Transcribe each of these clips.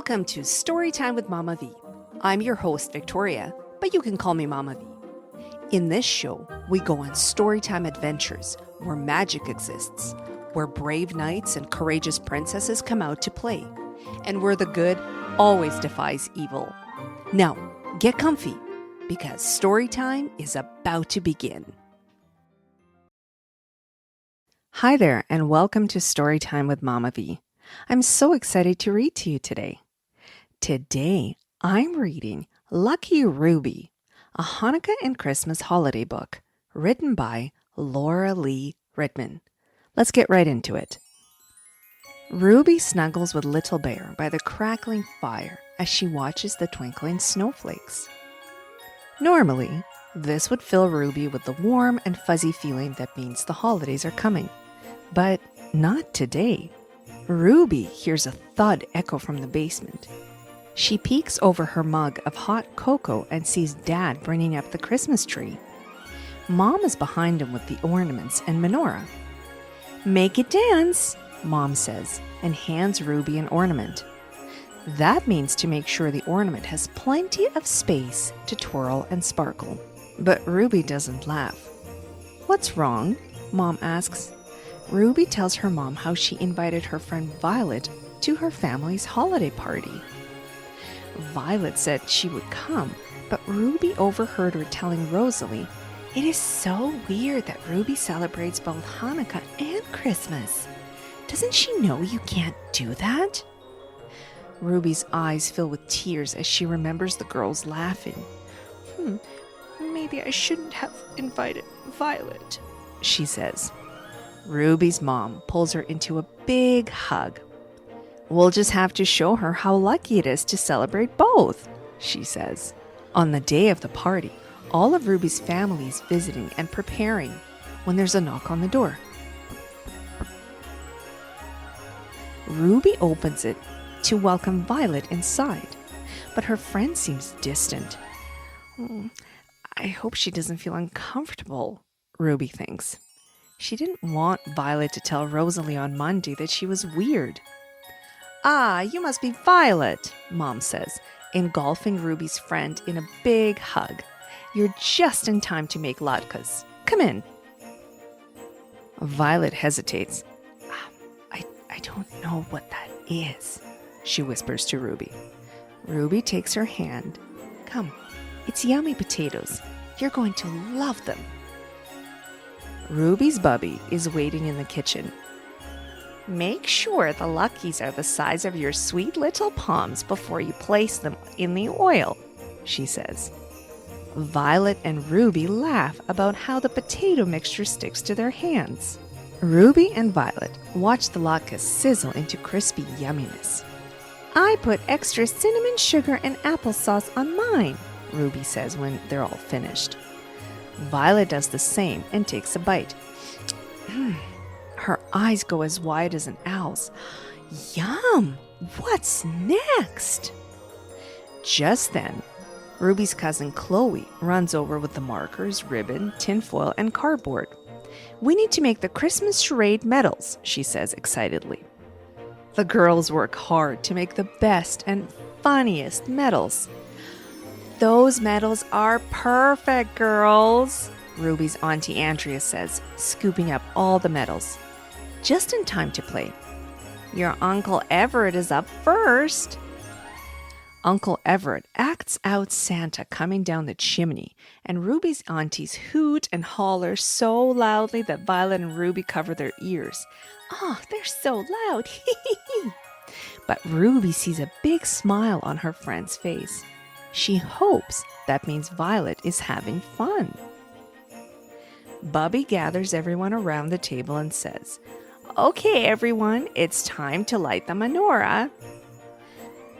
Welcome to Storytime with Mama V. I'm your host, Victoria, but you can call me Mama V. In this show, we go on storytime adventures where magic exists, where brave knights and courageous princesses come out to play, and where the good always defies evil. Now, get comfy, because storytime is about to begin. Hi there, and welcome to Storytime with Mama V. I'm so excited to read to you today. Today, I'm reading Lucky Ruby, a Hanukkah and Christmas holiday book written by Laura Lee Ritman. Let's get right into it. Ruby snuggles with Little Bear by the crackling fire as she watches the twinkling snowflakes. Normally, this would fill Ruby with the warm and fuzzy feeling that means the holidays are coming. But not today. Ruby hears a thud echo from the basement. She peeks over her mug of hot cocoa and sees Dad bringing up the Christmas tree. Mom is behind him with the ornaments and menorah. "Make it dance," Mom says, and hands Ruby an ornament. That means to make sure the ornament has plenty of space to twirl and sparkle. But Ruby doesn't laugh. "What's wrong?" Mom asks. Ruby tells her mom how she invited her friend Violet to her family's holiday party. Violet said she would come, but Ruby overheard her telling Rosalie, "It is so weird that Ruby celebrates both Hanukkah and Christmas. Doesn't she know you can't do that?" Ruby's eyes fill with tears as she remembers the girls laughing. Maybe I shouldn't have invited Violet," she says. Ruby's mom pulls her into a big hug. "We'll just have to show her how lucky it is to celebrate both," she says. On the day of the party, all of Ruby's family is visiting and preparing when there's a knock on the door. Ruby opens it to welcome Violet inside, but her friend seems distant. I hope she doesn't feel uncomfortable, Ruby thinks. She didn't want Violet to tell Rosalie on Monday that she was weird. "Ah, you must be Violet," Mom says, engulfing Ruby's friend in a big hug. "You're just in time to make latkes. Come in." Violet hesitates. I don't know what that is," she whispers to Ruby. Ruby takes her hand. "Come, it's yummy potatoes. You're going to love them." Ruby's bubby is waiting in the kitchen. "Make sure the luckies are the size of your sweet little palms before you place them in the oil," she says. Violet and Ruby laugh about how the potato mixture sticks to their hands. Ruby and Violet watch the latkes sizzle into crispy yumminess. "I put extra cinnamon sugar and applesauce on mine," Ruby says when they're all finished. Violet does the same and takes a bite. Her eyes go as wide as an owl's. Yum! What's next? Just then, Ruby's cousin Chloe runs over with the markers, ribbon, tinfoil, and cardboard. "We need to make the Christmas charade medals," she says excitedly. The girls work hard to make the best and funniest medals. "Those medals are perfect, girls," Ruby's Auntie Andrea says, scooping up all the medals. Just in time to play. "Your Uncle Everett is up first." Uncle Everett acts out Santa coming down the chimney, and Ruby's aunties hoot and holler so loudly that Violet and Ruby cover their ears. "Oh, they're so loud." But Ruby sees a big smile on her friend's face. She hopes that means Violet is having fun. Bubby gathers everyone around the table and says, "Okay, everyone, it's time to light the menorah."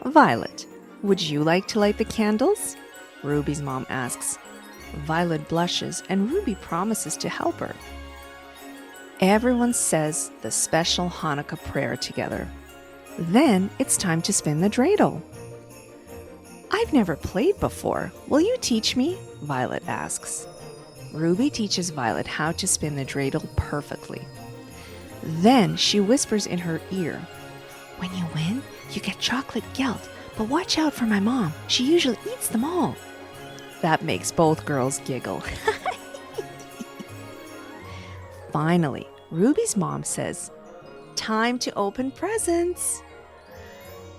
"Violet, would you like to light the candles?" Ruby's mom asks. Violet blushes and Ruby promises to help her. Everyone says the special Hanukkah prayer together. Then it's time to spin the dreidel. "I've never played before. Will you teach me?" Violet asks. Ruby teaches Violet how to spin the dreidel perfectly. Then she whispers in her ear, "When you win, You get chocolate gelt, but watch out for my mom. She usually eats them all. That makes both girls giggle. Finally, Ruby's mom says, "Time to open presents."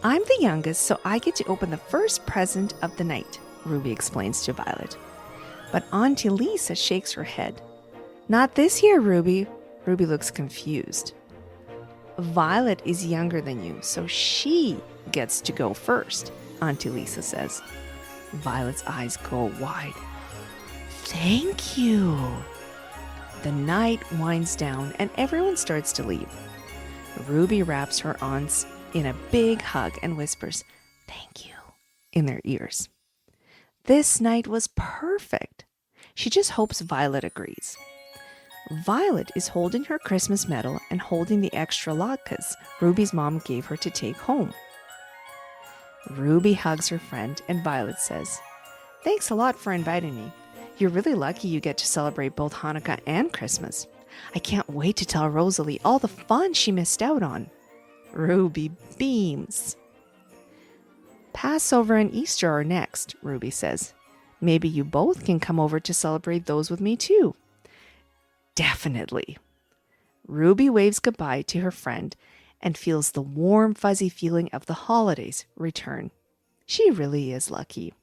"I'm the youngest, so I get to open the first present of the night," Ruby explains to Violet. But Auntie Lisa shakes her head. "Not this year, Ruby." Ruby looks confused. "Violet is younger than you, so she gets to go first," Auntie Lisa says. Violet's eyes go wide. "Thank you." The night winds down and everyone starts to leave. Ruby wraps her aunts in a big hug and whispers, "Thank you," in their ears. This night was perfect. She just hopes Violet agrees. Violet is holding her Christmas medal and holding the extra latkes Ruby's mom gave her to take home. Ruby hugs her friend and Violet says, "Thanks a lot for inviting me. You're really lucky you get to celebrate both Hanukkah and Christmas. I can't wait to tell Rosalie all the fun she missed out on." Ruby beams. "Passover and Easter are next," Ruby says. "Maybe you both can come over to celebrate those with me too." "Definitely." Ruby waves goodbye to her friend and feels the warm, fuzzy feeling of the holidays return. She really is lucky.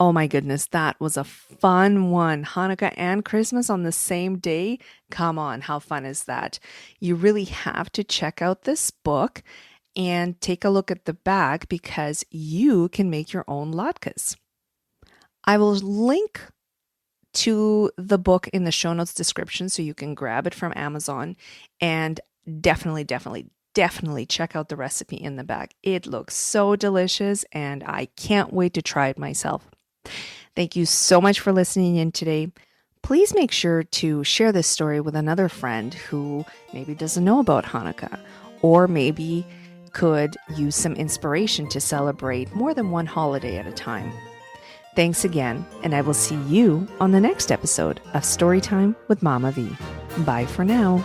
Oh my goodness, that was a fun one. Hanukkah and Christmas on the same day. Come on, how fun is that? You really have to check out this book and take a look at the back because you can make your own latkes. I will link to the book in the show notes description so you can grab it from Amazon, and definitely check out the recipe in the back. It looks so delicious and I can't wait to try it myself. Thank you so much for listening in today. Please make sure to share this story with another friend who maybe doesn't know about Hanukkah or maybe could use some inspiration to celebrate more than one holiday at a time. Thanks again, and I will see you on the next episode of Storytime with Mama V. Bye for now.